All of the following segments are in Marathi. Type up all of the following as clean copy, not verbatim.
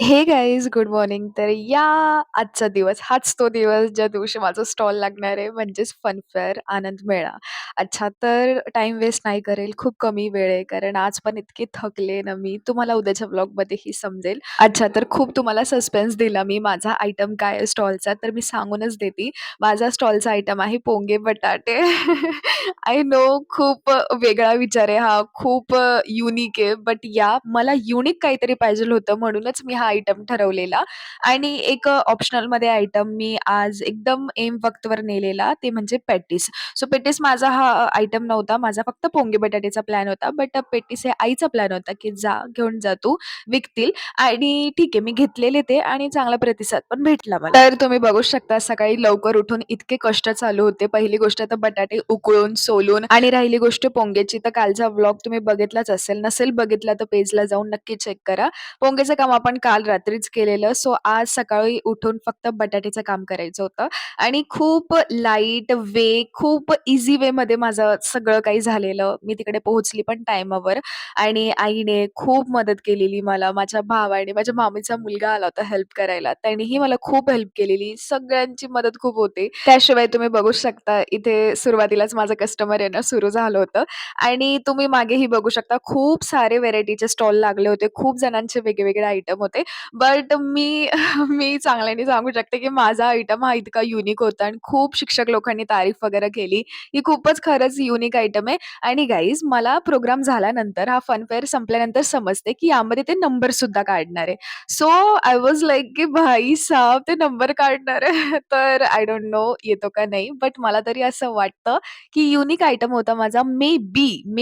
हे गाईज गुड मॉर्निंग. तर या आजचा दिवस हाच तो दिवस ज्या दिवशी माझा स्टॉल लागणार आहे म्हणजेच फनफेअर आनंद मेळा. अच्छा तर टाईम वेस्ट नाही करेल. खूप कमी वेळ आहे कारण आज पण इतके थकले ना मी. तुम्हाला उद्याच्या व्लॉगमध्येही समजेल. अच्छा तर खूप तुम्हाला सस्पेन्स दिला मी. माझा आयटम काय आहे स्टॉलचा तर मी सांगूनच देते. माझा स्टॉलचा आयटम आहे पोंगे बटाटे. आय नो खूप वेगळा विचार आहे हा. खूप युनिक आहे. बट या मला युनिक काहीतरी पाहिजेल होतं म्हणूनच मी हा आयटम ठरवलेला आणि एक ऑप्शनलमध्ये आयटम मी आज एकदम ऐन वक्तवर नेलेला ते म्हणजे पॅटीस. सो पॅटीस माझा हा आयटम नव्हता. माझा फक्त पोंगे बटाट्याचा प्लॅन होता. बट पॅटीस हे आईचा प्लॅन होता, की "जा घेऊन जा तू, विकतील." आणि ठीक आहे मी घेतलेले ते आणि चांगला प्रतिसाद पण भेटला मला. तर तुम्ही बघू शकता सकाळी लवकर उठून इतके कष्ट चालू होते. पहिली गोष्ट तर बटाटे उकळून, सोलून आणि राहिली गोष्ट पोंगेची तर कालचा व्लॉग तुम्ही बघितलाच असेल. नसेल बघितला तर पेजला जाऊन नक्की चेक करा. पोंगेचं काम आपण काल रात्रीच केलेलं. सो आज सकाळी उठून फक्त बटाट्याचं काम करायचं होतं आणि खूप लाईट वे, खूप ईझी वेमध्ये माझं सगळं काही झालेलं. मी तिकडे पोहोचली पण टाईमावर आणि आईने खूप मदत केलेली मला. माझ्या भावाने, माझ्या मामीचा मुलगा आला होता हेल्प करायला. त्यानेही मला खूप हेल्प केलेली. सगळ्यांची मदत खूप होते. त्याशिवाय तुम्ही बघू शकता इथे सुरुवातीलाच माझं कस्टमर येणं सुरू झालं होतं आणि तुम्ही मागेही बघू शकता खूप सारे व्हेरायटीचे स्टॉल लागले होते. खूप जणांचे वेगवेगळे आयटम होते. बट मी मी चांगल्याने सांगू शकते, की माझा आयटम हा इतका युनिक होता आणि खूप शिक्षक लोकांनी तारीफ वगैरे केली, ही खूपच खरंच युनिक आयटम आहे आणि गाईज मला प्रोग्राम झाल्यानंतर हा फन फेअर संपल्यानंतर समजते, की यामध्ये ते नंबर सुद्धा काढणार आहे. सो आय वाज लाइक की भाई साहब ते नंबर काढणार आहे. तर आय डोंट नो येतो का नाही. बट मला तरी असं वाटतं, की युनिक आयटम होता माझा. मे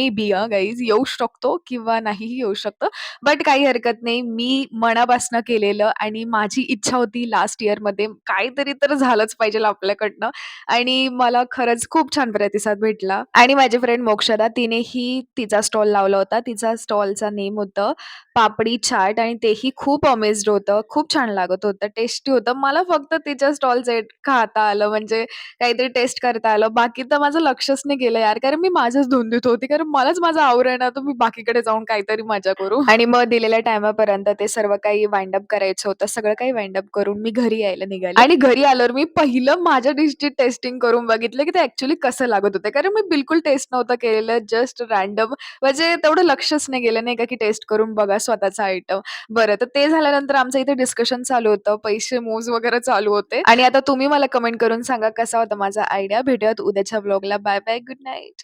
बी गाईज येऊ शकतो किंवा नाहीही येऊ शकतो. बट काही हरकत नाही. मी मनापासनं केलेलं आणि माझी इच्छा होती लास्ट इयरमध्ये काहीतरी तर झालंच पाहिजेल आपल्याकडनं आणि मला खरंच खूप छान प्रतिसाद भेटला आणि माझी फ्रेंड मोक्षदा तिनेही तिचा स्टॉल लावला होता. तिचा स्टॉलचं नेम होतं पापडी चाट आणि तेही खूप अमेज्ड होतं. खूप छान लागत होतं, टेस्टी होतं. मला फक्त तिच्या स्टॉलचं खाता आलं म्हणजे काहीतरी टेस्ट करता आलं. बाकी तर माझं लक्षच नाही गेलं यार, कारण मी माझ्याच धुंदीत होती. कारण मलाच माझं आवरेना, तर मी बाकीकडे जाऊन काहीतरी मजा करू. आणि मग दिलेल्या टाईमापर्यंत ते सर्व काही वाइंड अप करायचं होतं. सगळं काही वाइंड अप करून मी घरी यायला निघाले आणि घरी आल्यावर मी पहिलं माझ्या डिशची टेस्टिंग करून बघितलं, की ते ॲक्चुअली कसं लागत होतं. कारण मी बिलकुल टेस्ट नव्हतं केलेलं. जस्ट रँडम म्हणजे तेवढं लक्षच नाही गेलं नाही का, की टेस्ट करून बघा स्वतःचा आयटम. बरं, तर ते झाल्यानंतर आमचं इथे डिस्कशन चालू होतं. पैसे मोज वगैरे चालू होते आणि आता तुम्ही मला कमेंट करून सांगा कसा होता माझा आयडिया. भेटूयात उद्याच्या व्लॉगला. Bye bye. Good night.